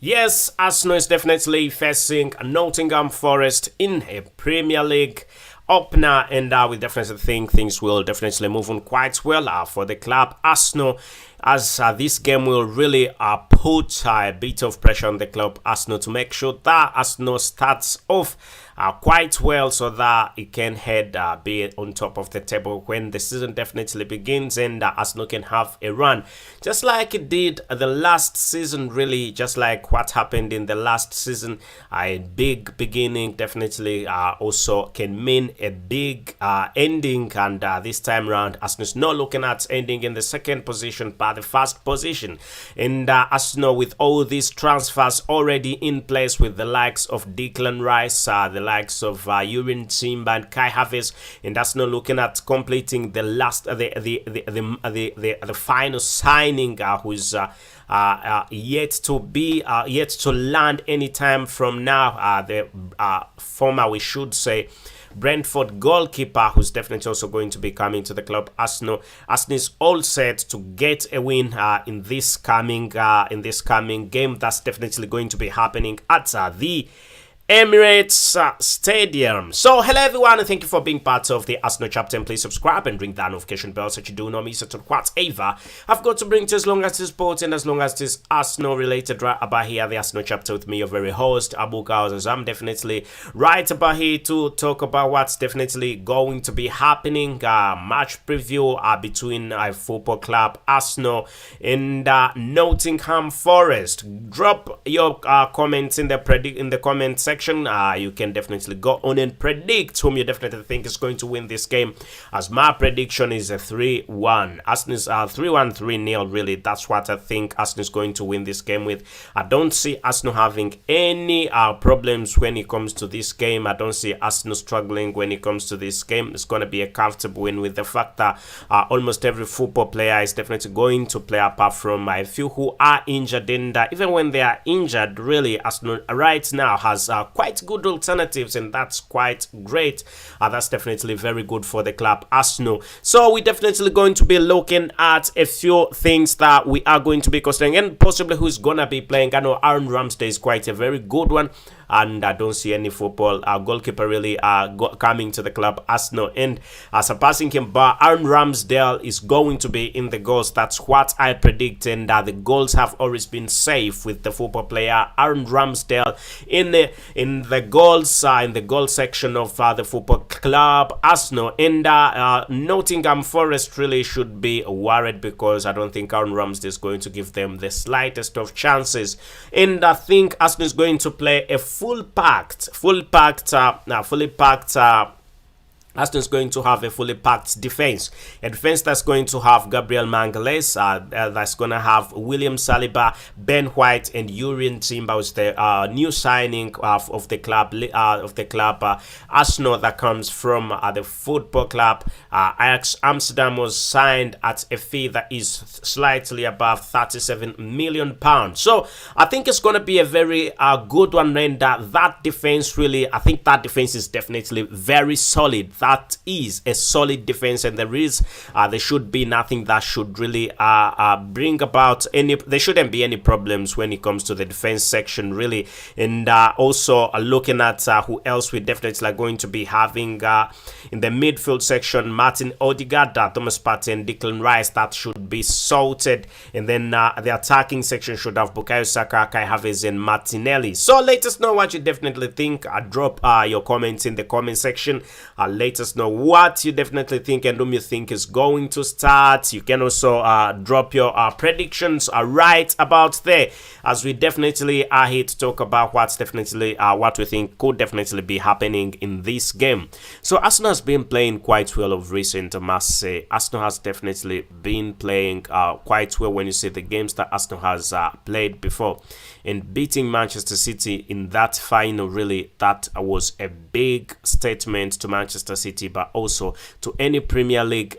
Yes, Arsenal is definitely facing Nottingham Forest in a Premier League opener, and we definitely think things will definitely move on quite well for the club Arsenal, as this game will really put a bit of pressure on the club Arsenal to make sure that Arsenal starts off quite well so that it can be on top of the table when the season definitely begins, and Arsenal can have a run just like it did the last season, really just like what happened in the last season. A big beginning definitely also can mean a big ending, and this time around Arsenal is not looking at ending in the second position but the first position, and Arsenal with all these transfers already in place with the likes of Declan Rice, the likes of Urin Timber and Kai Havertz, and Arsenal looking at completing the last the final signing, who's yet to land anytime from now. The former, we should say, Brentford goalkeeper, who's definitely also going to be coming to the club Arsenal. Arsenal is all set to get a win in this coming game that's definitely going to be happening at the Emirates Stadium. So hello everyone, and thank you for being part of the Arsenal chapter, and please subscribe and ring that notification bell so you do not miss it on whatever I've got to bring to, as long as this sport and as long as this Arsenal related, right about here, the Arsenal chapter with me, your very host Abu Kaos. I'm definitely right about here to talk about what's definitely going to be happening. Match preview between football club Arsenal and Nottingham Forest. Drop your comments in the comment section. You can definitely go on and predict whom you definitely think is going to win this game, as my prediction is a 3-1. Arsenal's 3-1, 3-0, really. That's what I think Arsenal is going to win this game with. I don't see Arsenal having any problems when it comes to this game. I don't see Arsenal struggling when it comes to this game. It's going to be a comfortable win, with the fact that almost every football player is definitely going to play, apart from a few who are injured, and even when they are injured, really, Arsenal right now has quite good alternatives, and that's quite great. That's definitely very good for the club Arsenal. So we're definitely going to be looking at a few things that we are going to be considering, and possibly who's gonna be playing. I know Aaron Ramsdale is quite a very good one, and I don't see any football goalkeeper really coming to the club Arsenal and surpassing him, but Aaron Ramsdale is going to be in the goals. That's what I predict, and the goals have always been safe with the football player Aaron Ramsdale in the goals, in the goal section of the football club Arsenal. And Nottingham Forest really should be worried, because I don't think Aaron Ramsdale is going to give them the slightest of chances, and I think Arsenal is going to play a fully packed Arsenal is going to have a fully packed defense. A defense that's going to have Gabriel Magalhaes, that's going to have William Saliba, Ben White, and Urin Timber, who's the new signing of the club Arsenal, that comes from the football club Ajax Amsterdam. Was signed at a fee that is slightly above £37 million. So I think it's going to be a very good one, and that defense, really, I think that defense is definitely very solid. That is a solid defense, and there should be nothing that should really bring about any. There shouldn't be any problems when it comes to the defense section, really. And also looking at who else we definitely are going to be having in the midfield section: Martin Odegaard, Thomas Partey, and Declan Rice. That should be sorted. And then the attacking section should have Bukayo Saka, Kai Havertz, and Martinelli. So let us know what you definitely think. Drop your comments in the comment section. Let us know what you definitely think and whom you think is going to start. You can also drop your predictions right about there, as we definitely are here to talk about what's definitely what we think could definitely be happening in this game. So Arsenal has been playing quite well of recent, I must say. Arsenal has definitely been playing quite well when you see the games that Arsenal has played before, and beating Manchester City in that final, really, that was a big statement to Manchester City, but also to any Premier League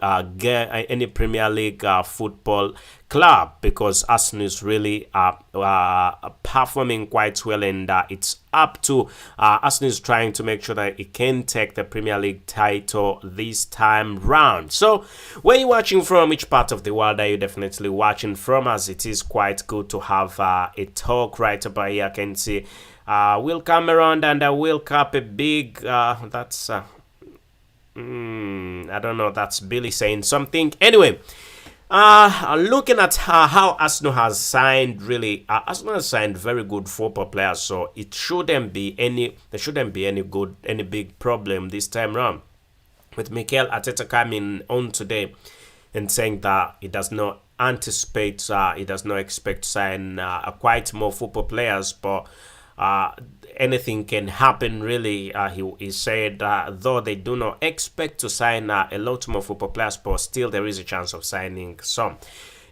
football club, because Arsenal is really performing quite well, and it's up to Arsenal is trying to make sure that it can take the Premier League title this time round. So where are you watching from? Which part of the world are you definitely watching from? As it is quite good to have a talk right about here. I can see we'll come around and we'll cap a big that's I don't know, that's Billy saying something. Anyway, looking at how Arsenal has signed, really, Arsenal has signed very good football players, so it shouldn't be any big problem this time round. With Mikel Arteta coming on today and saying that he does not anticipate, he does not expect to sign quite more football players, but anything can happen, really. He said though they do not expect to sign a lot more football players, but still there is a chance of signing some.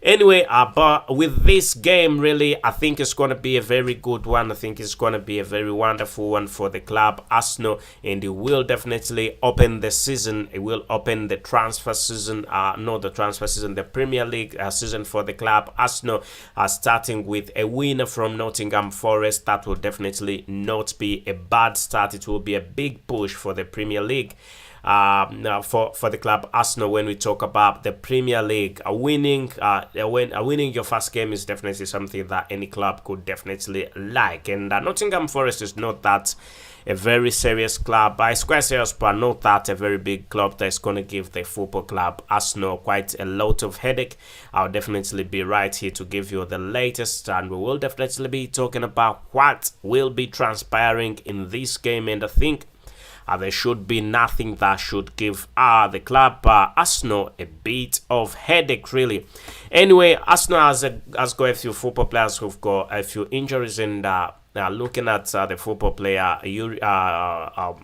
Anyway, but with this game, really, I think it's going to be a very good one. I think it's going to be a very wonderful one for the club Arsenal, and it will definitely open the season. It will open the transfer season, the Premier League season for the club Arsenal, starting with a winner from Nottingham Forest. That will definitely not be a bad start. It will be a big push for the Premier League. For the club Arsenal, when we talk about the Premier League, winning your first game is definitely something that any club could definitely like. And Nottingham Forest is not that a very serious club. It's quite serious, but not that a very big club that's going to give the football club Arsenal quite a lot of headache. I'll definitely be right here to give you the latest, and we will definitely be talking about what will be transpiring in this game. And I think there should be nothing that should give the club Arsenal a bit of headache, really. Anyway, Arsenal has got a few football players who've got a few injuries, and looking at the football player, the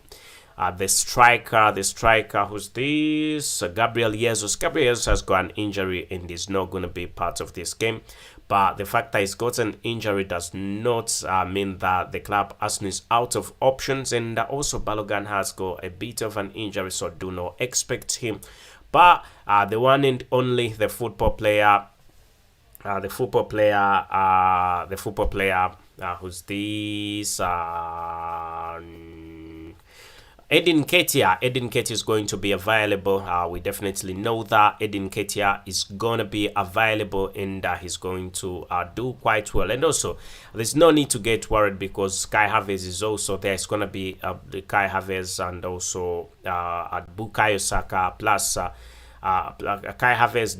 striker, who's this? Gabriel Jesus. Gabriel Jesus has got an injury and is not going to be part of this game. But the fact that he's got an injury does not mean that the club Arsenal is out of options. And also Balogun has got a bit of an injury, so do not expect him. But the one and only, the football player, who's this? Edin Ketia. Edin Ketia is going to be available. We definitely know that Edin Ketia is going to be available, and he's going to do quite well. And also, there's no need to get worried because Kai Havertz is also there. It's going to be Kai Havertz and also Bukayo Saka plus Kai Havertz,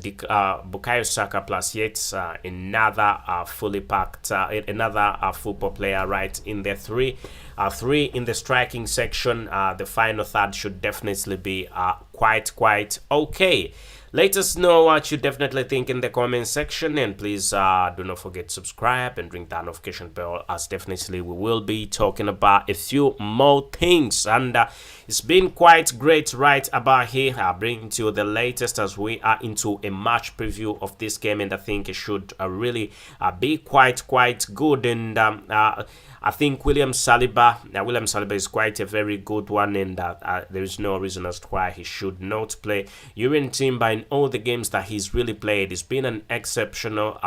Bukayo Saka plus yet another fully packed, another football player right in the three in the striking section. The final third should definitely be quite okay. Let us know what you definitely think in the comment section, and please do not forget to subscribe and ring that notification bell, as definitely we will be talking about a few more things. And it's been quite great right about here, bringing to you the latest as we are into a match preview of this game, and I think it should really be quite good. And I think William Saliba is quite a very good one, and there is no reason as to why he should not play. Yurian Timber, in all the games that he's really played, he's been an exceptional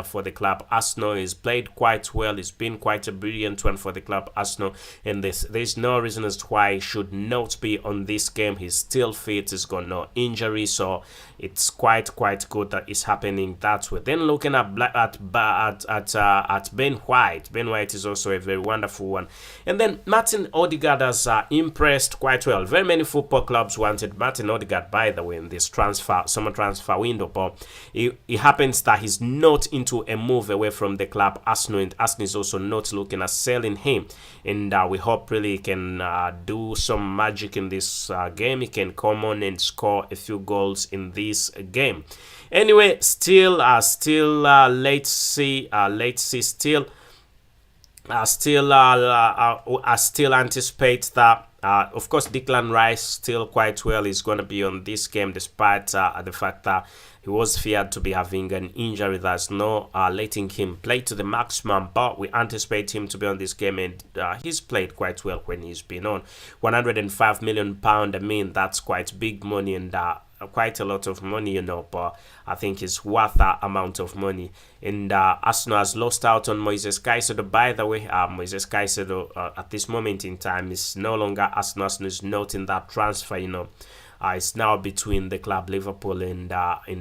for the club Arsenal. He's played quite well. He's been quite a brilliant one for the club Arsenal, and there's no reason as to why he should not be on this game. He's still fit. He's got no injury, so it's quite good that it's happening that way. Then looking at Ben White. Ben White is also a very wonderful one. And then Martin Odegaard has impressed quite well. Very many football clubs wanted Martin Odegaard, by the way, in this summer transfer window, but it happens that he's not into a move away from the club Arsenal, and Arsenal is also not looking at selling him. And we hope really he can do some magic in this game. He can come on and score a few goals in this game. Anyway, still let's see, I still anticipate that Of course, Declan Rice still quite well is going to be on this game, despite the fact that he was feared to be having an injury that's not letting him play to the maximum. But we anticipate him to be on this game, and he's played quite well when he's been on. £105 million. I mean, that's quite big money, and quite a lot of money, but I think it's worth that amount of money. And Arsenal has lost out on Moises Caicedo. By the way, Moises Caicedo at this moment in time is no longer Arsenal. Arsenal is not in that transfer, it's now between the club Liverpool and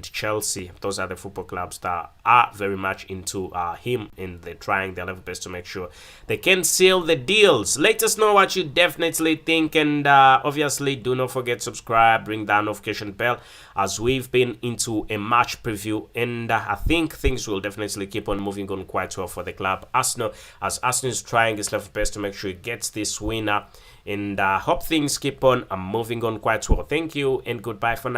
Chelsea. Those are the football clubs that are very much into him, and they're trying their level best to make sure they can seal the deals. Let us know what you definitely think, and obviously do not forget to subscribe, ring that notification bell, as we've been into a match preview, and I think things will definitely keep on moving on quite well for the club Arsenal, as Arsenal is trying its level best to make sure it gets this winner, and hope things keep on moving on quite well. Thank you and goodbye for now.